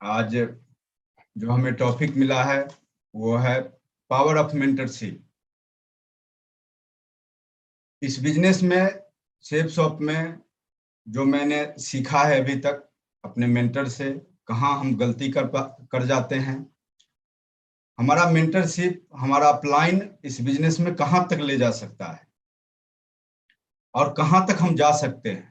आज जो हमें टॉपिक मिला है वो है पावर ऑफ मेंटरशिप। इस बिजनेस में, शेप शॉप में, जो मैंने सीखा है अभी तक अपने मेंटर से, कहाँ हम गलती कर जाते हैं, हमारा मेंटरशिप, हमारा अपलाइन इस बिजनेस में कहाँ तक ले जा सकता है और कहाँ तक हम जा सकते हैं।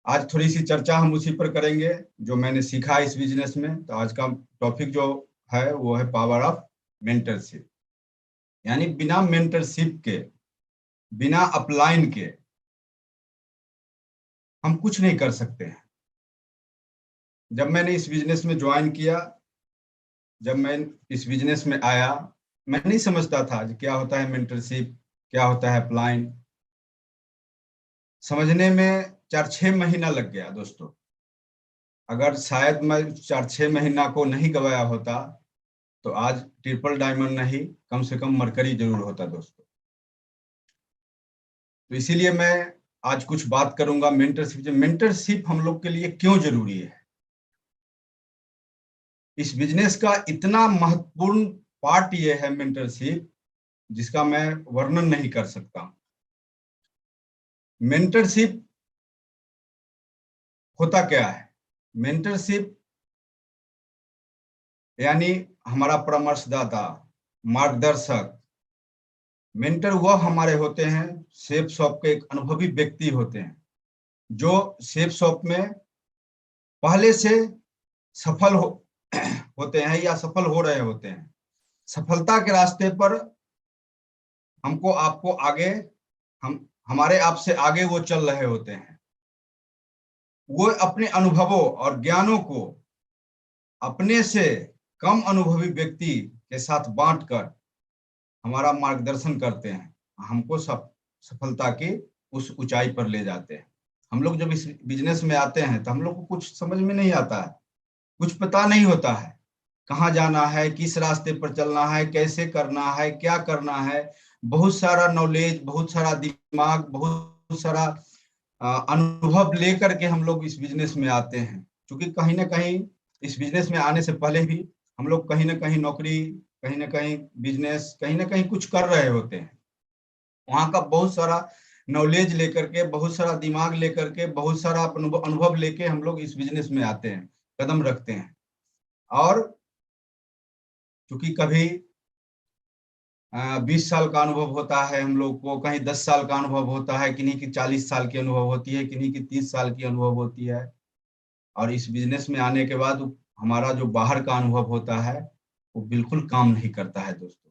आज थोड़ी सी चर्चा हम उसी पर करेंगे जो मैंने सीखा इस बिजनेस में। तो आज का टॉपिक जो है वो है पावर ऑफ मेंटरशिप। यानी बिना मेंटरशिप के, बिना अपलाइन के हम कुछ नहीं कर सकते हैं। जब मैंने इस बिजनेस में ज्वाइन किया, जब मैं इस बिजनेस में आया, मैं नहीं समझता था कि क्या होता है मेंटरशिप, क्या होता है अपलाइन। समझने में 4-6 महीना लग गया दोस्तों। अगर शायद मैं 4-6 महीना को नहीं गवाया होता तो आज ट्रिपल डायमंड नहीं, कम से कम मरकरी जरूर होता दोस्तों। तो इसीलिए मैं आज कुछ बात करूंगा मेंटरशिप। मेंटरशिप हम लोग के लिए क्यों जरूरी है, इस बिजनेस का इतना महत्वपूर्ण पार्ट ये है मेंटरशिप, जिसका मैं वर्णन नहीं कर सकता। मेंटरशिप होता क्या है? मेंटरशिप यानी हमारा परामर्शदाता, मार्गदर्शक। मेंटर वह हमारे होते हैं, शेप शॉप के एक अनुभवी व्यक्ति होते हैं जो शेप शॉप में पहले से सफल होते हैं या सफल हो रहे होते हैं। सफलता के रास्ते पर हमको, आपको आगे, हमारे आप से आगे वो चल रहे होते हैं। वो अपने अनुभवों और ज्ञानों को अपने से कम अनुभवी व्यक्ति के साथ बांटकर हमारा मार्गदर्शन करते हैं, हमको सफलता की उस ऊंचाई पर ले जाते हैं। हम लोग जब इस बिजनेस में आते हैं तो हम लोग को कुछ समझ में नहीं आता है, कुछ पता नहीं होता है कहाँ जाना है, किस रास्ते पर चलना है, कैसे करना है, क्या करना है। बहुत सारा नॉलेज, बहुत सारा दिमाग, बहुत सारा अनुभव लेकर के हम लोग इस बिजनेस में आते हैं। क्योंकि कहीं ना कहीं इस बिजनेस में आने से पहले भी हम लोग कहीं ना कहीं नौकरी, कहीं ना कहीं बिजनेस, कहीं ना कहीं कुछ कर रहे होते हैं। वहां का बहुत सारा नॉलेज लेकर के, बहुत सारा दिमाग लेकर के, बहुत सारा अनुभव लेके हम लोग इस बिजनेस में आते हैं, कदम रखते हैं। और क्योंकि कभी 20 साल का अनुभव होता है हम लोग को, कहीं 10 साल का अनुभव होता है, किन्हीं की 40 साल की अनुभव होती है, किन्हीं की 30 साल की अनुभव होती है। और इस बिजनेस में आने के बाद हमारा जो बाहर का अनुभव होता है वो बिल्कुल काम नहीं करता है दोस्तों।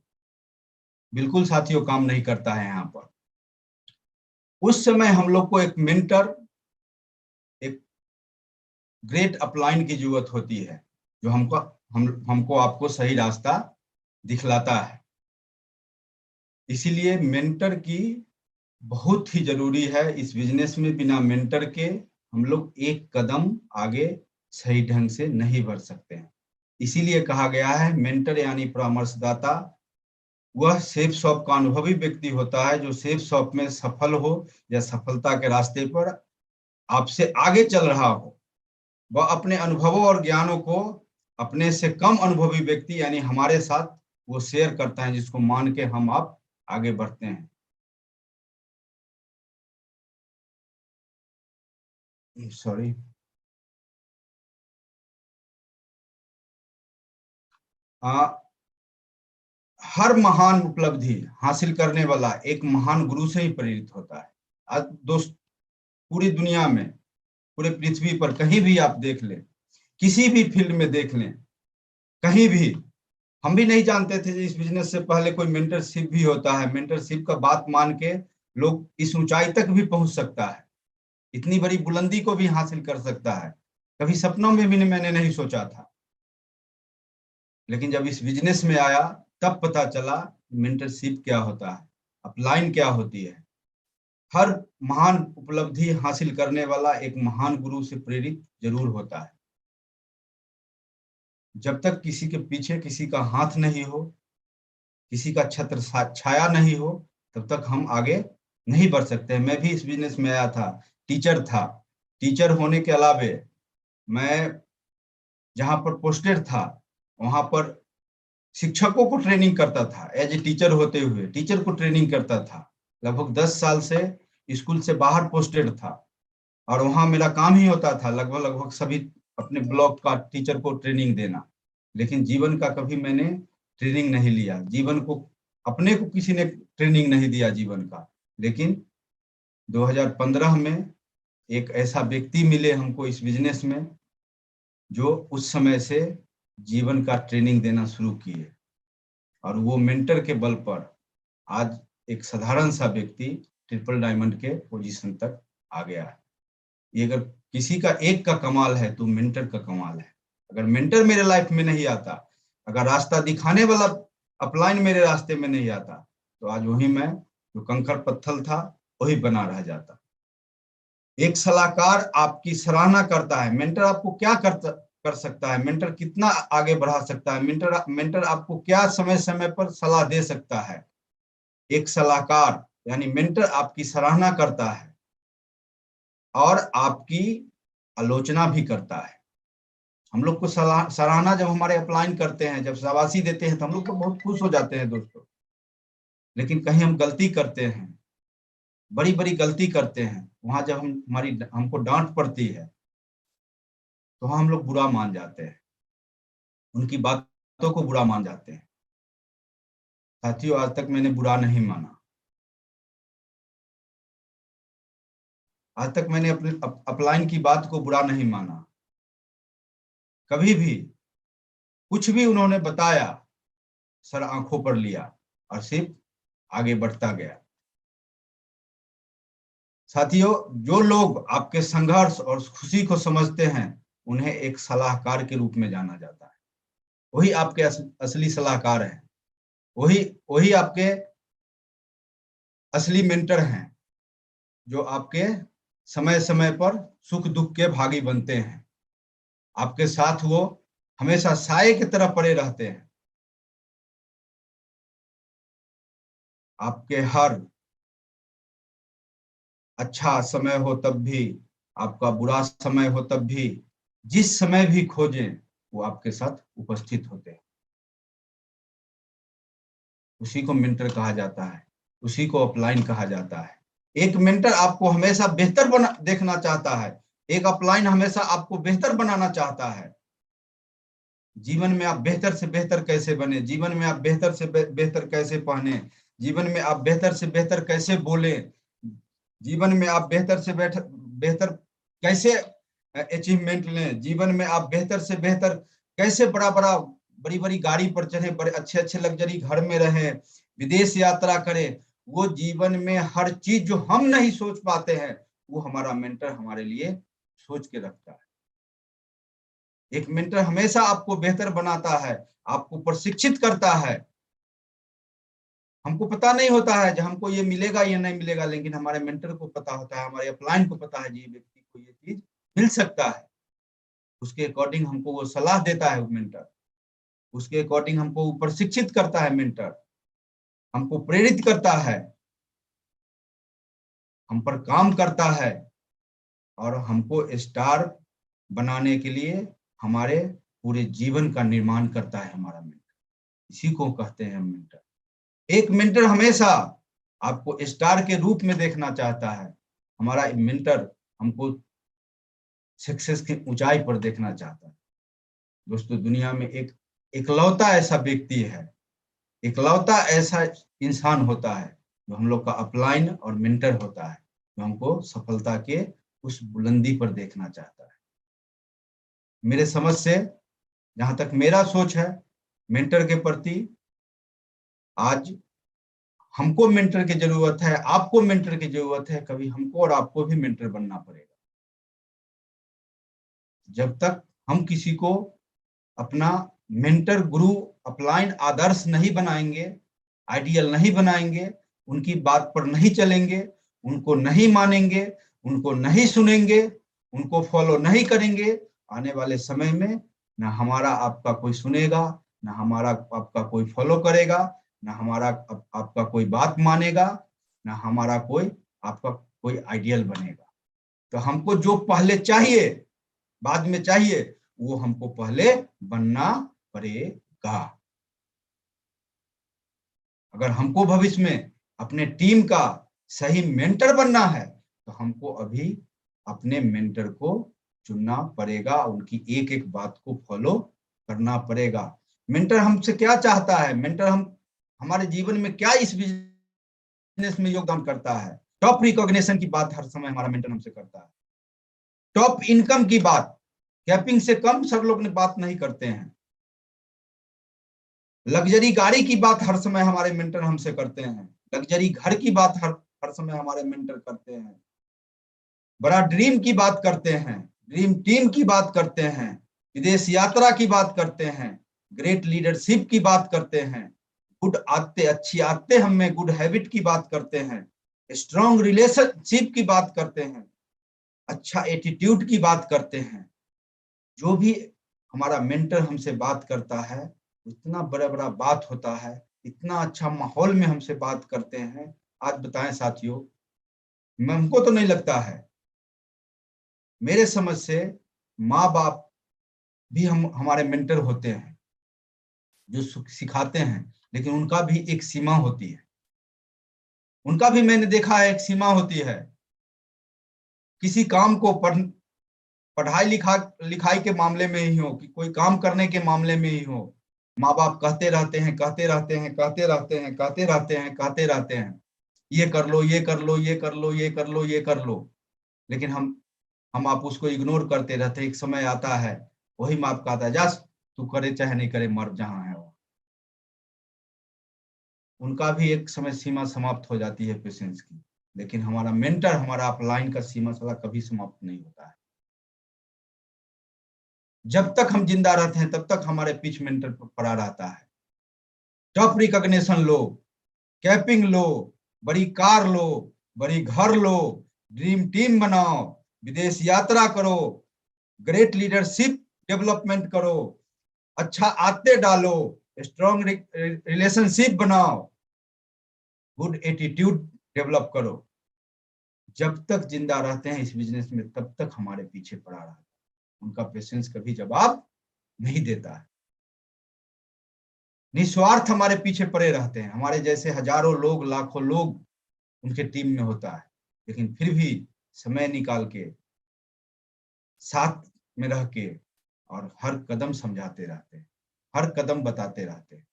बिल्कुल साथियों, काम नहीं करता है यहाँ पर। उस समय हम लोग को एक मेंटर, एक ग्रेट अपलाइन की जरूरत होती है, जो हमको आपको सही रास्ता दिखलाता है। इसीलिए मेंटर की बहुत ही जरूरी है इस बिजनेस में। बिना मेंटर के हम लोग एक कदम आगे सही ढंग से नहीं बढ़ सकते हैं। इसीलिए कहा गया है मेंटर यानी परामर्शदाता वह शेप शॉप का अनुभवी व्यक्ति होता है जो शेप शॉप में सफल हो या सफलता के रास्ते पर आपसे आगे चल रहा हो। वह अपने अनुभवों और ज्ञानों को अपने से कम अनुभवी व्यक्ति यानी हमारे साथ वो शेयर करता है, जिसको मान के हम आप आगे बढ़ते हैं। सॉरी। हर महान उपलब्धि हासिल करने वाला एक महान गुरु से ही प्रेरित होता है। आज दोस्त, पूरी दुनिया में, पूरे पृथ्वी पर कहीं भी आप देख लें, किसी भी फील्ड में देख लें, कहीं भी, हम भी नहीं जानते थे इस बिजनेस से पहले कोई मेंटरशिप भी होता है। मेंटरशिप का बात मान के लोग इस ऊंचाई तक भी पहुंच सकता है, इतनी बड़ी बुलंदी को भी हासिल कर सकता है। कभी सपनों में भी मैंने नहीं सोचा था। लेकिन जब इस बिजनेस में आया तब पता चला मेंटरशिप क्या होता है, अपलाइन क्या होती है। हर महान उपलब्धि हासिल करने वाला एक महान गुरु से प्रेरित जरूर होता है। जब तक किसी के पीछे किसी का हाथ नहीं हो, किसी का छत्र छाया नहीं हो, तब तक हम आगे नहीं बढ़ सकते। मैं भी इस बिजनेस में आया था, टीचर था। टीचर होने के अलावे मैं जहां पर पोस्टेड था वहां पर शिक्षकों को ट्रेनिंग करता था। एज ए टीचर होते हुए टीचर को ट्रेनिंग करता था। लगभग 10 साल से स्कूल से बाहर पोस्टेड था और वहां मेरा काम ही होता था लगभग लगभग सभी अपने ब्लॉक का टीचर को ट्रेनिंग देना। लेकिन जीवन का कभी मैंने ट्रेनिंग नहीं लिया। जीवन को अपने को किसी ने ट्रेनिंग नहीं दिया जीवन का। लेकिन 2015 में एक ऐसा व्यक्ति मिले हमको इस बिजनेस में जो उस समय से जीवन का ट्रेनिंग देना शुरू किए और वो मेंटर के बल पर आज एक साधारण सा व्यक्ति ट्रिपल डायमंड के पोजीशन तक आ गया है। ये अगर किसी का एक का कमाल है तो मेंटर का कमाल है। अगर मेंटर मेरे लाइफ में नहीं आता, अगर रास्ता दिखाने वाला अपलाइन मेरे रास्ते में नहीं आता, तो आज वही मैं जो कंकड़ पत्थर था वही बना रह जाता। एक सलाहकार आपकी सराहना करता है। मेंटर आपको क्या कर सकता है, मेंटर कितना आगे बढ़ा सकता है, मेंटर आपको क्या समय समय पर सलाह दे सकता है। एक सलाहकार यानी मेंटर आपकी सराहना करता है और आपकी आलोचना भी करता है। हम लोग को सराहना जब हमारे अपलाइन करते हैं, जब शाबाशी देते हैं तो हम लोग तो बहुत खुश हो जाते हैं दोस्तों। लेकिन कहीं हम गलती करते हैं, बड़ी बड़ी गलती करते हैं, वहां जब हमको डांट पड़ती है तो हम लोग बुरा मान जाते हैं, उनकी बातों को बुरा मान जाते हैं। साथियों, आज तक मैंने बुरा नहीं माना। आज तक मैंने अपने अपलाइन की बात को बुरा नहीं माना। कभी भी कुछ भी उन्होंने बताया सर आंखों पर लिया और सिर्फ आगे बढ़ता गया। साथियों, जो लोग आपके संघर्ष और खुशी को समझते हैं उन्हें एक सलाहकार के रूप में जाना जाता है। वही आपके असली सलाहकार हैं। वही वही आपके असली मेंटर हैं जो आपके समय समय पर सुख दुख के भागी बनते हैं। आपके साथ वो हमेशा साए की तरह पड़े रहते हैं। आपके हर अच्छा समय हो तब भी, आपका बुरा समय हो तब भी, जिस समय भी खोजें वो आपके साथ उपस्थित होते हैं। उसी को मेंटर कहा जाता है, उसी को अपलाइन कहा जाता है। एक मेंटर आपको हमेशा बेहतर देखना चाहता है। एक अपलाइन हमेशा आपको बेहतर बनाना चाहता है। जीवन में आप बेहतर से बेहतर कैसे बने, जीवन में आप बेहतर से बेहतर कैसे पहने, जीवन में आप बेहतर से बेहतर कैसे बोले, जीवन में आप बेहतर से बेहतर कैसे अचीवमेंट लें, जीवन में आप बेहतर से बेहतर कैसे बड़ी बड़ी गाड़ी पर चढ़े, बड़े अच्छे अच्छे लग्जरी घर में रहे, विदेश यात्रा करें। वो जीवन में हर चीज जो हम नहीं सोच पाते हैं वो हमारा मेंटर हमारे लिए सोच के रखता है। एक मेंटर हमेशा आपको बेहतर बनाता है, आपको प्रशिक्षित करता है। हमको पता नहीं होता है जब हमको ये मिलेगा या नहीं मिलेगा, लेकिन हमारे मेंटर को पता होता है, हमारे अपलाइन को पता है जी व्यक्ति को ये चीज मिल सकता है। उसके अकॉर्डिंग हमको वो सलाह देता है मेंटर, उसके अकॉर्डिंग हमको प्रशिक्षित करता है मेंटर, हमको प्रेरित करता है, हम पर काम करता है और हमको स्टार बनाने के लिए हमारे पूरे जीवन का निर्माण करता है हमारा मेंटर। इसी को कहते हैं मेंटर। एक मेंटर हमेशा आपको स्टार के रूप में देखना चाहता है। हमारा मेंटर हमको सक्सेस की ऊंचाई पर देखना चाहता है। दोस्तों, दुनिया में एक इकलौता ऐसा व्यक्ति है, इकलौता ऐसा इंसान होता है जो हम लोग का अपलाइन और मेंटर होता है, जो हमको सफलता के उस बुलंदी पर देखना चाहता है। मेरे समझ से, जहां तक मेरा सोच है मेंटर के प्रति, आज हमको मेंटर की जरूरत है, आपको मेंटर की जरूरत है। कभी हमको और आपको भी मेंटर बनना पड़ेगा। जब तक हम किसी को अपना मेंटर, गुरु, अपलाइन, आदर्श नहीं बनाएंगे, आइडियल नहीं बनाएंगे, उनकी बात पर नहीं चलेंगे, उनको नहीं मानेंगे, उनको नहीं सुनेंगे, उनको फॉलो नहीं करेंगे, आने वाले समय में ना हमारा आपका कोई सुनेगा, ना हमारा आपका कोई फॉलो करेगा, ना हमारा आपका कोई बात मानेगा, ना हमारा कोई आपका कोई आइडियल बनेगा। तो हमको जो पहले चाहिए बाद में चाहिए, वो हमको पहले बनना पड़ेगा। अगर हमको भविष्य में अपने टीम का सही मेंटर बनना है तो हमको अभी अपने मेंटर को चुनना पड़ेगा, उनकी एक एक बात को फॉलो करना पड़ेगा। मेंटर हमसे क्या चाहता है, मेंटर हमारे जीवन में क्या इस बिजनेस में योगदान करता है। टॉप रिकॉग्निशन की बात हर समय हमारा मेंटर हमसे करता है। टॉप इनकम की बात कैपिंग से कम सब लोग ने बात नहीं करते हैं। लग्जरी गाड़ी की बात हर समय हमारे मेंटर हमसे करते हैं। लग्जरी घर की बात हर समय हमारे मेंटर करते हैं। बड़ा ड्रीम की बात करते हैं, ड्रीम टीम की बात करते हैं, विदेश यात्रा की बात करते हैं, ग्रेट लीडरशिप की बात करते हैं, गुड आदतें, अच्छी आदतें हमें, गुड हैबिट की बात करते हैं, स्ट्रॉन्ग रिलेशनशिप की बात करते हैं, अच्छा एटीट्यूड की बात करते हैं। जो भी हमारा मेंटर हमसे बात करता है इतना बड़ा बड़ा बात होता है, इतना अच्छा माहौल में हमसे बात करते हैं। आज बताएं साथियों, हमको तो नहीं लगता है, मेरे समझ से माँ बाप भी हमारे मेंटर होते हैं जो सिखाते हैं, लेकिन उनका भी एक सीमा होती है। उनका भी मैंने देखा है एक सीमा होती है। किसी काम को पढ़ाई लिखाई के मामले में ही हो कि कोई काम करने के मामले में ही हो, माँ बाप कहते रहते हैं, कहते रहते हैं, कहते रहते हैं, कहते रहते हैं, कहते रहते हैं, ये कर लो, ये कर लो, ये कर लो, ये कर लो, ये कर लो। लेकिन हम आप उसको इग्नोर करते रहते हैं। एक समय आता है वही माँ बाप कहता है, जा तू करे चाहे नहीं करे, मर जहां है वो। उनका भी एक समय सीमा समाप्त हो जाती है पेशेंस की, लेकिन हमारा मेंटर, हमारा अपलाइन का सीमा सदा कभी समाप्त नहीं होता है। जब तक हम जिंदा रहते हैं तब तक हमारे पीछ मेंटर पड़ा रहता है। टॉप रिकॉग्निशन लो, कैपिंग लो, बड़ी कार लो, बड़ी घर लो, ड्रीम टीम बनाओ, विदेश यात्रा करो, ग्रेट लीडरशिप डेवलपमेंट करो, अच्छा आदतें डालो, स्ट्रॉन्ग रिलेशनशिप बनाओ, गुड एटीट्यूड डेवलप करो। जब तक जिंदा रहते हैं इस बिजनेस में तब तक हमारे पीछे पड़ा रहता है। उनका पेशेंस कभी जवाब नहीं देता है। निस्वार्थ हमारे पीछे पड़े रहते हैं। हमारे जैसे हजारों लोग, लाखों लोग उनके टीम में होता है, लेकिन फिर भी समय निकाल के साथ में रह के और हर कदम समझाते रहते हैं, हर कदम बताते रहते हैं,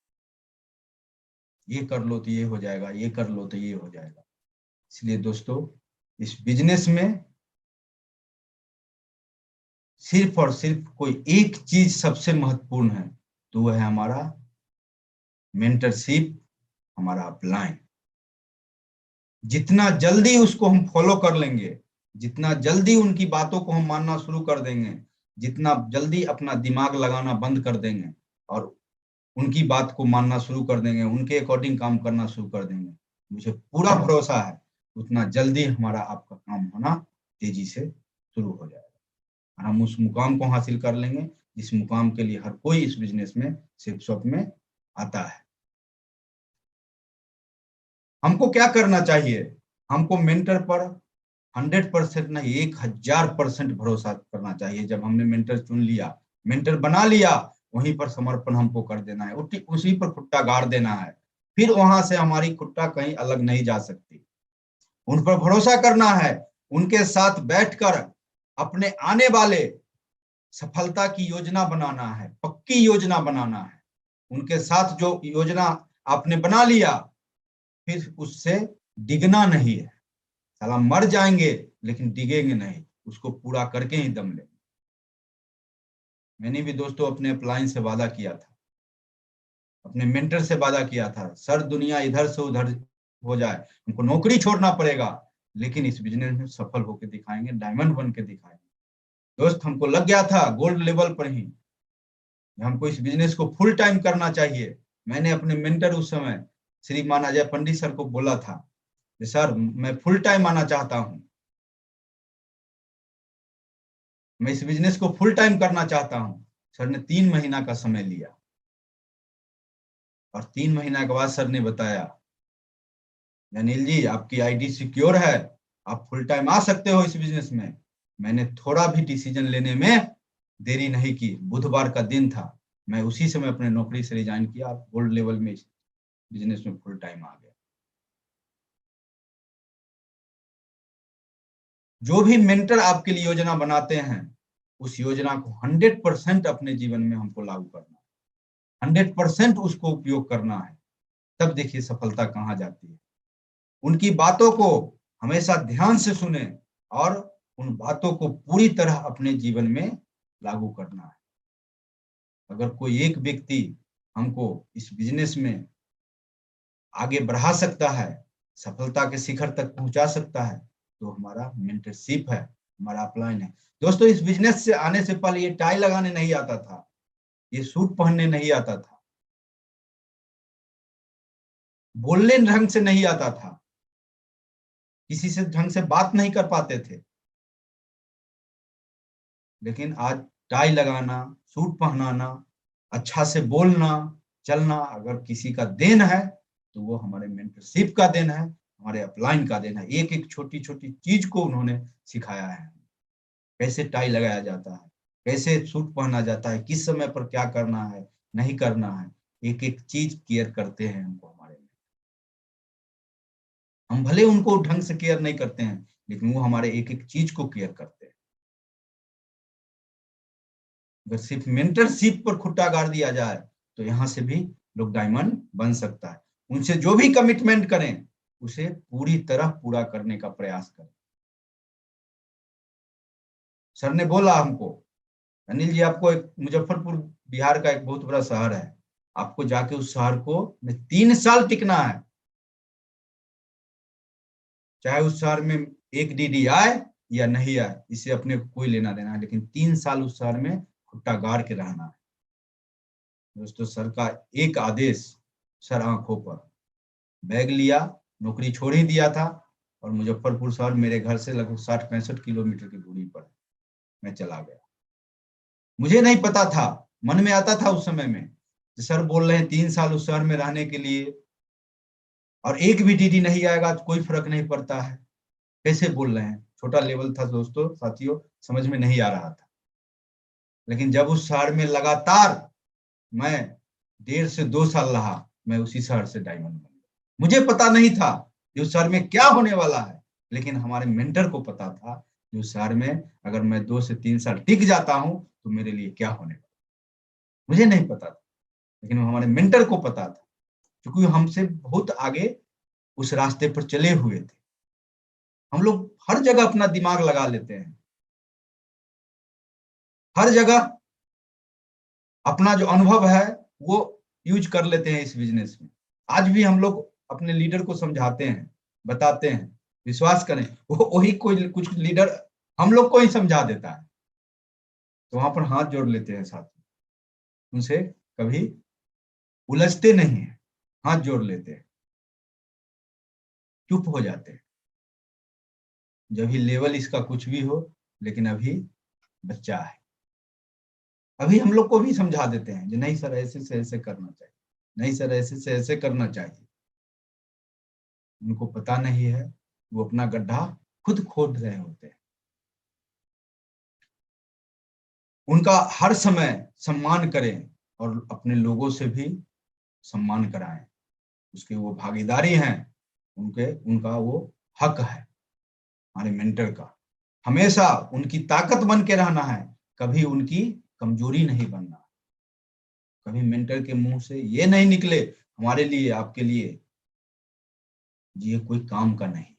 ये कर लो तो ये हो जाएगा, ये कर लो तो ये हो जाएगा। इसलिए दोस्तों, इस बिजनेस में सिर्फ और सिर्फ कोई एक चीज सबसे महत्वपूर्ण है, तो वह है हमारा मेंटरशिप, हमारा अपलाइन। जितना जल्दी उसको हम फॉलो कर लेंगे, जितना जल्दी उनकी बातों को हम मानना शुरू कर देंगे, जितना जल्दी अपना दिमाग लगाना बंद कर देंगे और उनकी बात को मानना शुरू कर देंगे, उनके अकॉर्डिंग काम करना शुरू कर देंगे, मुझे पूरा भरोसा है उतना जल्दी हमारा आपका काम होना तेजी से शुरू हो जाएगा और हम उस मुकाम को हासिल कर लेंगे जिस मुकाम के लिए हर कोई इस बिजनेस में, सेफ शॉप में आता है। हमको क्या करना चाहिए? हमको मेंटर पर 100% नहीं, 1000% भरोसा करना चाहिए। जब हमने मेंटर चुन लिया, मेंटर बना लिया, वहीं पर समर्पण हमको कर देना है, उसी पर खुट्टा गाड़ देना है। फिर वहां से हमारी खुट्टा कहीं अलग नहीं जा सकती। उन पर भरोसा करना है, उनके साथ बैठकर अपने आने वाले सफलता की योजना बनाना है, पक्की योजना बनाना है। उनके साथ जो योजना आपने बना लिया, फिर उससे डिगना नहीं है। साला मर जाएंगे लेकिन डिगेंगे नहीं, उसको पूरा करके ही दम लेंगे। मैंने भी दोस्तों अपने अपलाइन से वादा किया था, अपने मेंटर से वादा किया था, सर दुनिया इधर से उधर हो जाए, हमको नौकरी छोड़ना पड़ेगा, लेकिन इस बिजनेस में सफल होकर दिखाएंगे, डायमंड बन के दिखाएंगे। दोस्त, हमको लग गया था गोल्ड लेवल पर ही हमको इस बिजनेस को फुल टाइम करना चाहिए। मैंने अपने मेंटर उस समय श्रीमान अजय पंडित सर को बोला था कि सर मैं फुल टाइम आना चाहता हूँ, मैं इस बिजनेस को फुल टाइम करना चाहता हूँ। सर ने 3 महीना का समय लिया और 3 महीना के बाद सर ने बताया, अनिल जी आपकी आईडी सिक्योर है, आप फुल टाइम आ सकते हो इस बिजनेस में। मैंने थोड़ा भी डिसीजन लेने में देरी नहीं की, बुधवार का दिन था, मैं उसी समय अपने नौकरी से रिजाइन किया, गोल्ड लेवल में बिजनेस में फुल टाइम आ गया। जो भी मेंटर आपके लिए योजना बनाते हैं, उस योजना को 100% अपने जीवन में हमको लागू करना है, 100% उसको उपयोग करना है, तब देखिए सफलता कहाँ जाती है। उनकी बातों को हमेशा ध्यान से सुने और उन बातों को पूरी तरह अपने जीवन में लागू करना है। अगर कोई एक व्यक्ति हमको इस बिजनेस में आगे बढ़ा सकता है, सफलता के शिखर तक पहुंचा सकता है, तो हमारा मेंटरशिप है, हमारा अपलाइन है। दोस्तों, इस बिजनेस से आने से पहले ये टाई लगाने नहीं आता था, ये सूट पहनने नहीं आता था, बोलने ढंग से नहीं आता था, किसी से ढंग से बात नहीं कर पाते थे। लेकिन आज टाई लगाना, सूट पहनाना, अच्छा से बोलना, चलना अगर किसी का देन है तो वो हमारे मेंटरशिप का देन है, हमारे अपलाइन का देन है। एक एक छोटी छोटी चीज को उन्होंने सिखाया है, कैसे टाई लगाया जाता है, कैसे सूट पहना जाता है, किस समय पर क्या करना है, नहीं करना है, एक एक चीज केयर करते हैं हमको हमारे में। हम भले उनको ढंग से केयर नहीं करते हैं, लेकिन वो हमारे एक एक चीज को केयर करते हैं। अगर सिर्फ मेंटरशिप पर खुट्टा गाड़ दिया जाए तो यहाँ से भी लोग डायमंड बन सकता है। उनसे जो भी कमिटमेंट करें उसे पूरी तरह पूरा करने का प्रयास करें। सर ने बोला हमको, अनिल जी आपको एक मुजफ्फरपुर बिहार का एक बहुत बड़ा शहर है, आपको जाके उस शहर को में 3 साल टिकना है, चाहे उस शहर में एक डीडी आए या नहीं आए, इसे अपने कोई लेना देना है, लेकिन 3 साल उस शहर में खुट्टा गाड़ के रहना है। दोस्तों, सर का एक आदेश, सर आंखों पर बैग लिया, नौकरी छोड़ ही दिया था और मुजफ्फरपुर शहर मेरे घर से लगभग 60-65 किलोमीटर की दूरी पर है, मैं चला गया। मुझे नहीं पता था, मन में आता था उस समय में, सर बोल रहे हैं 3 साल उस शहर में रहने के लिए और एक भी डीडी नहीं आएगा तो कोई फर्क नहीं पड़ता है, कैसे बोल रहे हैं। छोटा लेवल था दोस्तों, साथियों, समझ में नहीं आ रहा था। लेकिन जब उस शहर में लगातार मैं 1.5 से 2 साल रहा, मैं उसी शहर से डायमंड बन गया। मुझे पता नहीं था कि उस शहर में क्या होने वाला है, लेकिन हमारे मेंटर को पता था कि उस शहर में अगर मैं 2 से 3 साल टिक जाता हूं तो मेरे लिए क्या होने वाला। मुझे नहीं पता था, लेकिन हमारे मेंटर को पता था, क्योंकि हमसे बहुत आगे उस रास्ते पर चले हुए थे। हम लोग हर जगह अपना दिमाग लगा लेते हैं, हर जगह अपना जो अनुभव है वो यूज कर लेते हैं इस बिजनेस में। आज भी हम लोग अपने लीडर को समझाते हैं, बताते हैं, विश्वास करें वो वही कोई कुछ लीडर हम लोग को ही समझा देता है, तो वहां पर हाथ जोड़ लेते हैं साथ में, उनसे कभी उलझते नहीं है, हाथ जोड़ लेते हैं, चुप हो जाते हैं जब भी लेवल इसका कुछ भी हो, लेकिन अभी बच्चा है। अभी हम लोग को भी समझा देते हैं कि नहीं सर ऐसे से ऐसे करना चाहिए, नहीं सर ऐसे से ऐसे करना चाहिए। उनको पता नहीं है, वो अपना गड्ढा खुद खोद रहे होते हैं। उनका हर समय सम्मान करें और अपने लोगों से भी सम्मान कराएं, उसके वो भागीदारी हैं, उनके उनका वो हक है हमारे मेंटर का। हमेशा उनकी ताकत बन के रहना है, कभी उनकी कमजोरी नहीं बनना। कभी मेंटर के मुंह से ये नहीं निकले हमारे लिए, आपके लिए ये कोई काम का नहीं,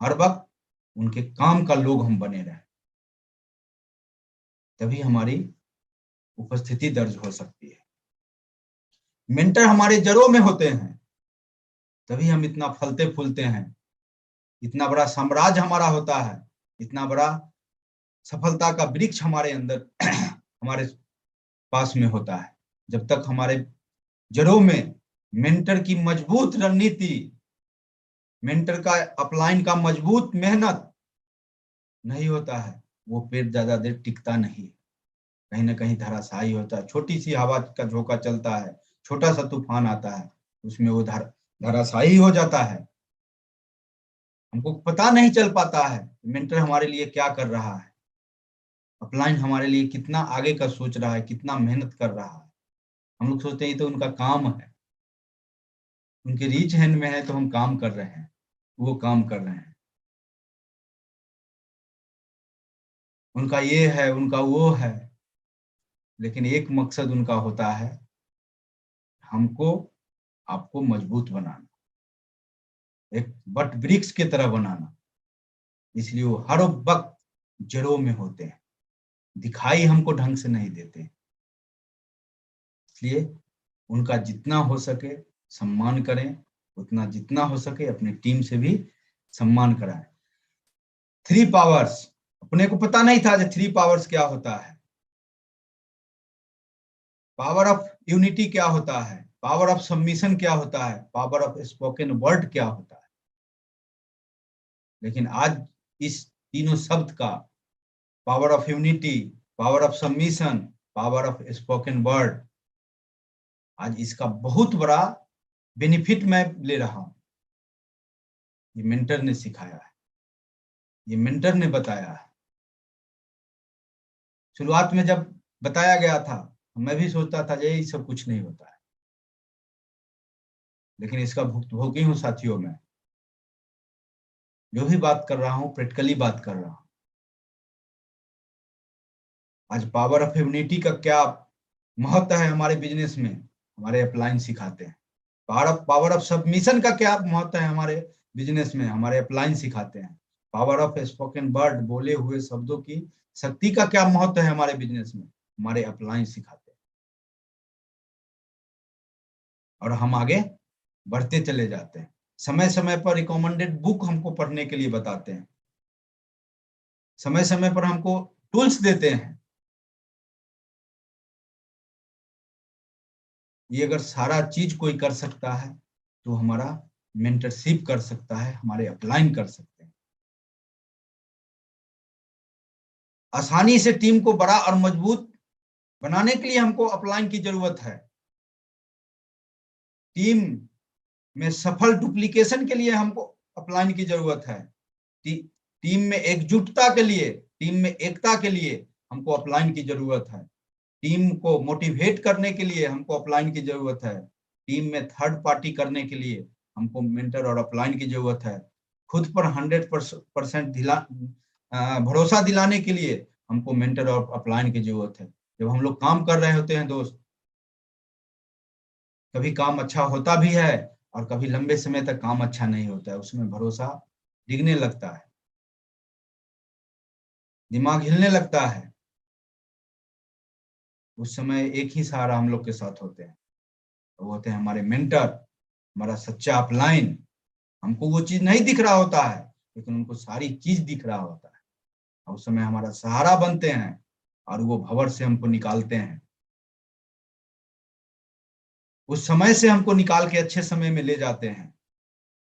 हर वक्त उनके काम का लोग हम बने रहे, तभी हमारी उपस्थिति दर्ज हो सकती है। मेंटर हमारे जड़ों में होते हैं, तभी हम इतना फलते फूलते हैं, इतना बड़ा साम्राज्य हमारा होता है, इतना बड़ा सफलता का वृक्ष हमारे अंदर हमारे पास में होता है। जब तक हमारे जड़ों में मेंटर की मजबूत रणनीति, मेंटर का अपलाइन का मजबूत मेहनत नहीं होता है, वो पेड़ ज्यादा देर टिकता नहीं, कहीं ना कहीं धराशायी होता है। छोटी सी हवा का झोंका चलता है, छोटा सा तूफान आता है, उसमें वो धराशायी हो जाता है। हमको पता नहीं चल पाता है मेंटर हमारे लिए क्या कर रहा है। अपलाइन हमारे लिए कितना आगे का सोच रहा है, कितना मेहनत कर रहा है। हम लोग सोचते हैं ये तो उनका काम है, उनके रीच हैंड में है तो हम काम कर रहे हैं, वो काम कर रहे हैं, उनका ये है, उनका वो है, लेकिन एक मकसद उनका होता है, हमको आपको मजबूत बनाना, एक बट वृक्ष की तरह बनाना। इसलिए वो हर वक्त जड़ों में होते हैं, दिखाई हमको ढंग से नहीं देते। इसलिए उनका जितना हो सके सम्मान करें, उतना जितना हो सके अपनी टीम से भी सम्मान कराएं। 3 पावर्स, अपने को पता नहीं था कि 3 पावर्स क्या होता है। पावर ऑफ यूनिटी क्या होता है, पावर ऑफ सबमिशन क्या होता है, पावर ऑफ स्पोकन वर्ड क्या होता है। लेकिन आज इस तीनों शब्द का, power of unity, power of submission, power of spoken word, आज इसका बहुत बड़ा बेनिफिट मैं ले रहा हूं। ये मेंटर ने सिखाया है, ये मेंटर ने बताया है। शुरुआत में जब बताया गया था मैं भी सोचता था ये सब कुछ नहीं होता है, लेकिन इसका भुक्तभोगी हूं साथियों। मैं जो भी बात कर रहा हूं प्रैक्टिकली बात कर रहा हूं। आज पावर ऑफ यूनिटी का क्या महत्व है हमारे बिजनेस में, हमारे अपलाइन सिखाते हैं। पावर ऑफ सबमिशन का क्या महत्व है हमारे बिजनेस में, हमारे अपलाइन सिखाते हैं। पावर ऑफ स्पोकन वर्ड, बोले हुए शब्दों की शक्ति का क्या महत्व है हमारे बिजनेस में, हमारे अपलाइन सिखाते हैं। और हम आगे बढ़ते चले जाते हैं। समय समय पर रिकमेंडेड बुक हमको पढ़ने के लिए बताते हैं, समय समय पर हमको टूल्स देते हैं। ये अगर सारा चीज कोई कर सकता है तो हमारा मेंटरशिप कर सकता है, हमारे अपलाइन कर सकते हैं। आसानी से टीम को बड़ा और मजबूत बनाने के लिए हमको अपलाइन की जरूरत है। टीम में सफल डुप्लीकेशन के लिए हमको अपलाइन की जरूरत है। टीम में एकजुटता के लिए, टीम में एकता के लिए हमको अपलाइन की जरूरत है। टीम को मोटिवेट करने के लिए हमको अपलाइन की जरूरत है। टीम में थर्ड पार्टी करने के लिए हमको मेंटर और अपलाइन की जरूरत है। खुद पर 100% भरोसा दिलाने के लिए हमको मेंटर और अपलाइन की जरूरत है। जब हम लोग काम कर रहे होते हैं दोस्त, कभी काम अच्छा होता भी है और कभी लंबे समय तक काम अच्छा नहीं होता है, उसमें भरोसा डिगने लगता है, दिमाग हिलने लगता है। उस समय एक ही सहारा हम लोग के साथ होते हैं, वो होते हैं हमारे मेंटर, हमारा सच्चा अपलाइन। हमको वो चीज नहीं दिख रहा होता है, लेकिन उनको सारी चीज दिख रहा होता है, और उस समय हमारा सहारा बनते हैं और वो भंवर से हमको निकालते हैं। उस समय से हमको निकाल के अच्छे समय में ले जाते हैं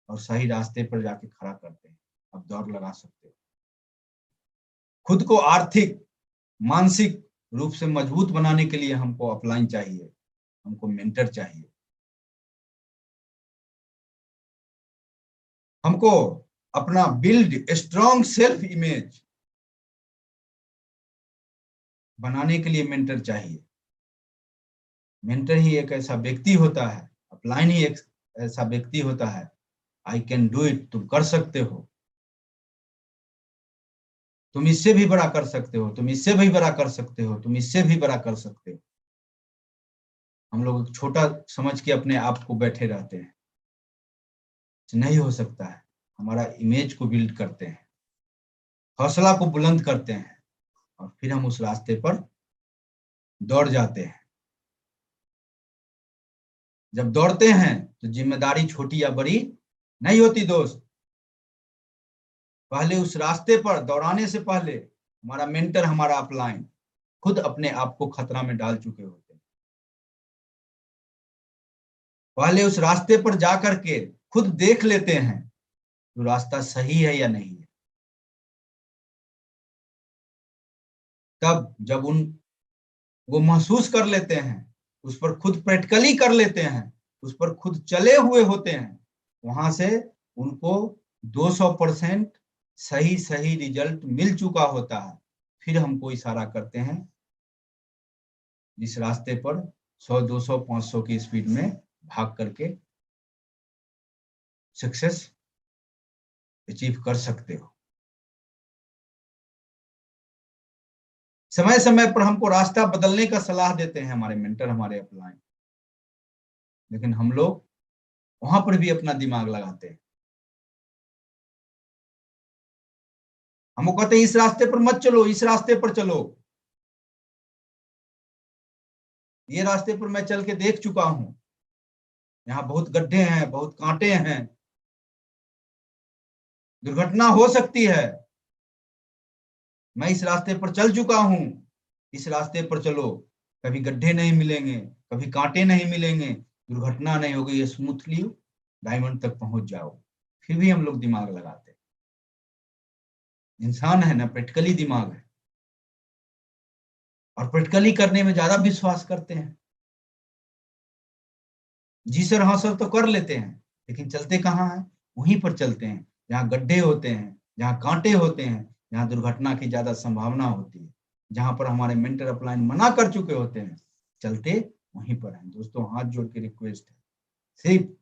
और सही रास्ते पर जाके खड़ा करते हैं। अब दौड़ लगा सकते हो। खुद को आर्थिक मानसिक रूप से मजबूत बनाने के लिए हमको अपलाइन चाहिए, हमको मेंटर चाहिए। हमको अपना बिल्ड स्ट्रॉन्ग सेल्फ इमेज बनाने के लिए मेंटर चाहिए। मेंटर ही एक ऐसा व्यक्ति होता है, अपलाइन ही एक ऐसा व्यक्ति होता है, आई कैन डू इट, तुम कर सकते हो, तुम इससे भी बड़ा कर सकते हो, तुम इससे भी बड़ा कर सकते हो, तुम इससे भी बड़ा कर सकते हो। हम लोग छोटा समझ के अपने आप को बैठे रहते हैं, नहीं हो सकता है। हमारा इमेज को बिल्ड करते हैं, हौसला को बुलंद करते हैं, और फिर हम उस रास्ते पर दौड़ जाते हैं। जब दौड़ते हैं तो जिम्मेदारी छोटी या बड़ी नहीं होती दोस्त। पहले उस रास्ते पर दौड़ाने से पहले हमारा मेंटर, हमारा अपलाइन खुद अपने आप को खतरा में डाल चुके होते हैं। पहले उस रास्ते पर जाकर के खुद देख लेते हैं तो रास्ता सही है या नहीं है। तब जब वो महसूस कर लेते हैं, उस पर खुद प्रैक्टिकली कर लेते हैं, उस पर खुद चले हुए होते हैं, वहां से उनको 200% सही सही रिजल्ट मिल चुका होता है। फिर हमको इशारा करते हैं जिस रास्ते पर 100, 200, 500 की स्पीड में भाग करके सक्सेस अचीव कर सकते हो। समय समय पर हमको रास्ता बदलने का सलाह देते हैं हमारे मेंटर, हमारे अपलाइन, लेकिन हम लोग वहां पर भी अपना दिमाग लगाते हैं। हमको कहते हैं इस रास्ते पर मत चलो, इस रास्ते पर चलो। ये रास्ते पर मैं चल के देख चुका हूं, यहाँ बहुत गड्ढे हैं, बहुत कांटे हैं, दुर्घटना हो सकती है। मैं इस रास्ते पर चल चुका हूं, इस रास्ते पर चलो, कभी गड्ढे नहीं मिलेंगे, कभी कांटे नहीं मिलेंगे, दुर्घटना नहीं होगी, ये स्मूथली डायमंड तक पहुंच जाओ। फिर भी हम लोग दिमाग लगाते। इंसान है ना, प्रैक्टिकली दिमाग है, और प्रैक्टिकली करने में ज्यादा विश्वास करते हैं। जी सर हाँ सर तो कर लेते हैं, लेकिन चलते कहाँ हैं? वहीं पर चलते हैं जहाँ गड्ढे होते हैं, जहाँ कांटे होते हैं, जहाँ दुर्घटना की ज्यादा संभावना होती है, जहां पर हमारे मेंटर अपलाइन मना कर चुके होते हैं, चलते वहीं पर हैं। दोस्तों हाथ जोड़ के रिक्वेस्ट है, सिर्फ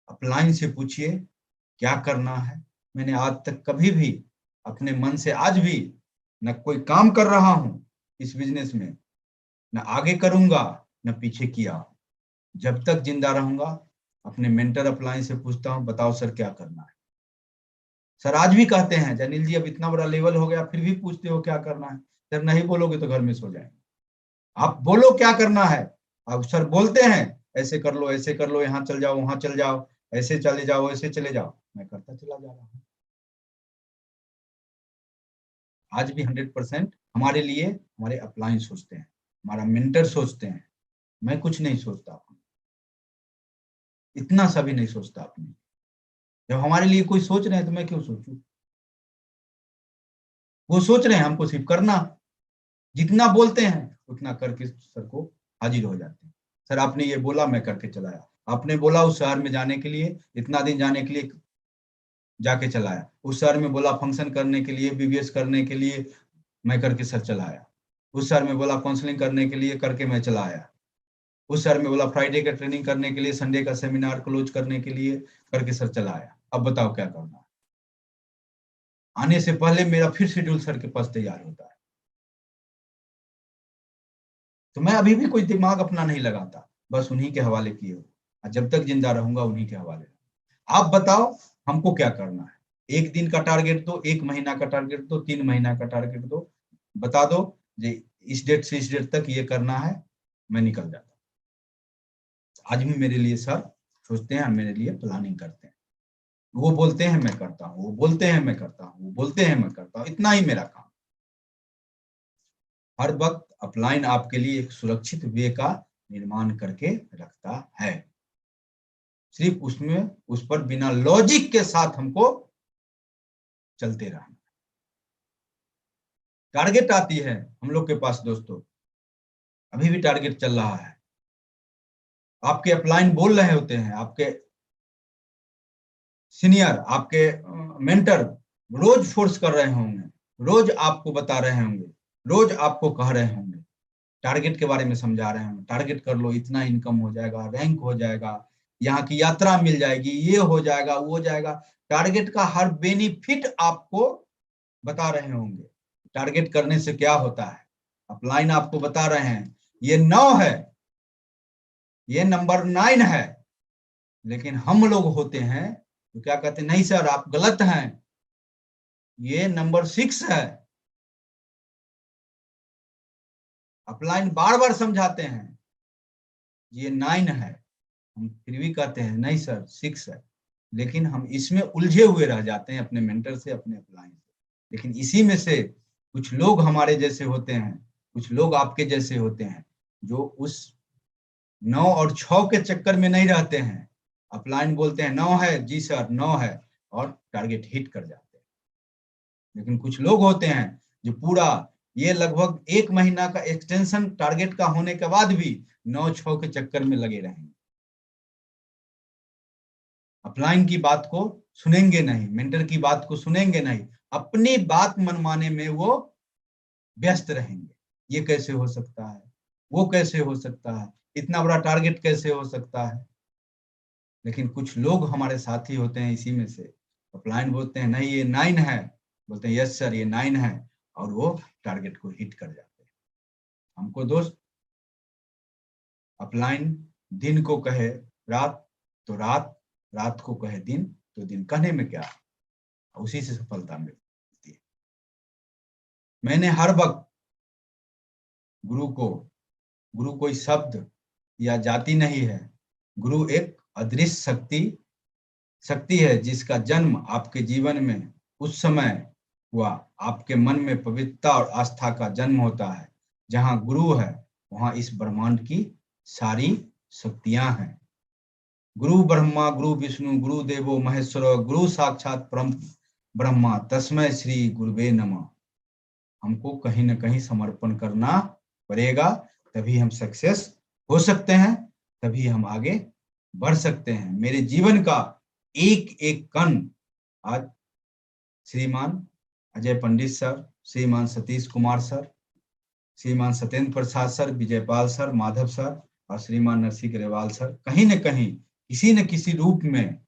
अपलाइन से पूछिए क्या करना है। मैंने आज तक कभी भी अपने मन से आज भी न कोई काम कर रहा हूं इस बिजनेस में, न आगे करूंगा, न पीछे किया। जब तक जिंदा रहूंगा अपने मेंटर अपलाइन से पूछता हूं, बताओ सर क्या करना है। सर आज भी कहते हैं जनील जी अब इतना बड़ा लेवल हो गया फिर भी पूछते हो क्या करना है। सर नहीं बोलोगे तो घर में सो जाएंगे, आप बोलो क्या करना है। अब सर बोलते हैं ऐसे कर लो, ऐसे कर लो, यहाँ चल जाओ, वहां चल जाओ, ऐसे चले जाओ, ऐसे चले जाओ, मैं करता चला जा रहा हूँ। आज भी 100% हमारे लिए हमारे अपलाइन सोचते हैं, हमारा मेंटर सोचते हैं। मैं कुछ नहीं सोचता, इतना सा भी नहीं सोचता अपने। जब हमारे लिए कोई सोच रहे हैं तो मैं क्यों सोचूं? वो सोच रहे हैं, हमको सिर्फ करना, जितना बोलते हैं उतना करके सर को हाजिर हो जाते हैं। सर आपने ये बोला मैं करके चलाया, आपने बोला उस शहर में जाने के लिए, इतना दिन जाने के लिए जाके चलाया, उस शहर में बोला फंक्शन करने के लिए, बीबीएस करने के लिए, मैं करके सर चलाया। उस शहर में बोला काउंसलिंग करने के लिए, करके मैं चलाया। उस शहर में बोला फ्राइडे का ट्रेनिंग करने के लिए, संडे का सेमिनार क्लोज करने के लिए, करके सर चलाया। अब बताओ क्या करना है? आने से पहले मेरा फिर शेड्यूल सर के पास तैयार होता है। तो मैं अभी भी कोई दिमाग अपना नहीं लगाता, बस उन्हीं के हवाले किए हो, और जब तक जिंदा रहूंगा उन्हीं के हवाले। आप बताओ हमको क्या करना है? एक दिन का टारगेट दो, एक महीना का टारगेट दो, 3 महीना का टारगेट दो, बता दो जे इस डेट से इस डेट तक ये करना है, मैं निकल जाता। आज भी मेरे लिए सर सोचते हैं, मेरे लिए प्लानिंग करते हैं। वो बोलते हैं मैं करता हूँ, वो बोलते हैं मैं करता हूँ, वो बोलते हैं मैं करता हूँ, इतना ही मेरा काम। हर वक्त अपलाइन आपके लिए एक सुरक्षित वे का निर्माण करके रखता है। सिर्फ उसमें उस पर बिना लॉजिक के साथ हमको चलते रहना। टारगेट आती है हम लोग के पास दोस्तों, अभी भी टारगेट चल रहा है। आपके अपलाइन बोल रहे होते हैं, आपके सीनियर, आपके मेंटर रोज फोर्स कर रहे होंगे, रोज आपको बता रहे होंगे, रोज आपको कह रहे होंगे, टारगेट के बारे में समझा रहे होंगे, टारगेट कर लो, इतना इनकम हो जाएगा, रैंक हो जाएगा, यहाँ की यात्रा मिल जाएगी, ये हो जाएगा, वो हो जाएगा। टारगेट का हर बेनिफिट आपको बता रहे होंगे। टारगेट करने से क्या होता है? अपलाइन आपको बता रहे हैं ये 9 है, ये नंबर 9 है, लेकिन हम लोग होते हैं तो क्या कहते हैं, नहीं सर आप गलत हैं, ये नंबर 6 है। अपलाइन बार बार समझाते हैं ये 9 है, हम फिर भी कहते हैं नहीं सर 6 है। लेकिन हम इसमें उलझे हुए रह जाते हैं अपने मेंटर से, अपने अपलाइन से। लेकिन इसी में से कुछ लोग हमारे जैसे होते हैं, कुछ लोग आपके जैसे होते हैं, जो उस 9 और 6 के चक्कर में नहीं रहते हैं। अपलाइन बोलते हैं 9 है जी सर 9 है, और टारगेट हिट कर जाते हैं। लेकिन कुछ लोग होते हैं जो पूरा ये लगभग 1 महीना का एक्सटेंशन टारगेट का होने के बाद भी 9-6 के चक्कर में लगे रहेंगे। अपलाइन की बात को सुनेंगे नहीं, मेंटर की बात को सुनेंगे नहीं, अपनी बात मनवाने में वो व्यस्त रहेंगे। ये कैसे हो सकता है, वो कैसे हो सकता है, इतना बड़ा टारगेट कैसे हो सकता है। लेकिन कुछ लोग हमारे साथी होते हैं इसी में से, अपलाइन बोलते हैं नहीं ये 9 है, बोलते हैं यस सर ये 9 है, और वो टारगेट को हिट कर जाते हैं। हमको दोस्त अपलाइन दिन को कहे रात तो रात, रात को कहे दिन तो दिन, कहने में क्या, उसी से सफलता मिलती है। मैंने हर वक्त गुरु कोई शब्द या जाति नहीं है, गुरु एक अदृश्य शक्ति है जिसका जन्म आपके जीवन में उस समय हुआ। आपके मन में पवित्रता और आस्था का जन्म होता है। जहां गुरु है वहां इस ब्रह्मांड की सारी शक्तियां हैं। गुरु ब्रह्मा गुरु विष्णु गुरु देवो महेश्वर गुरु साक्षात परम ब्रह्मा तस्मै श्री गुरुवे नमः। हमको कहीं ना कहीं समर्पण करना पड़ेगा, तभी हम सक्सेस हो सकते हैं, तभी हम आगे बढ़ सकते हैं। मेरे जीवन का एक एक कण आज श्रीमान अजय पंडित सर, श्रीमान सतीश कुमार सर, श्रीमान Satyendra Prasad sir, Vijaypal sir, Madhav sir और श्रीमान नरसिंह ग्रेवाल सर कहीं न कहीं किसी न किसी रूप में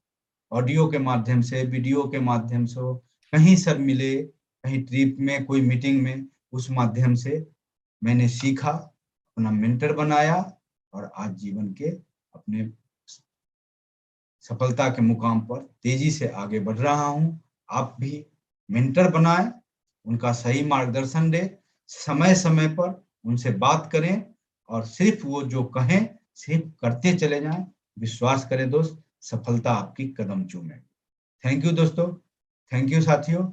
ऑडियो के माध्यम से, वीडियो के माध्यम से, कहीं सर मिले, कहीं ट्रिप में, कोई मीटिंग में, उस माध्यम से मैंने सीखा, अपना मेंटर बनाया और आज जीवन के अपने सफलता के मुकाम पर तेजी से आगे बढ़ रहा हूं। आप भी मेंटर बनाएं, उनका सही मार्गदर्शन दें, समय समय पर उनसे बात करें और सिर्फ वो जो कहें सिर्फ करते चले जाएं। विश्वास करें दोस्त, सफलता आपकी कदम चूमे। थैंक यू दोस्तों, थैंक यू साथियों।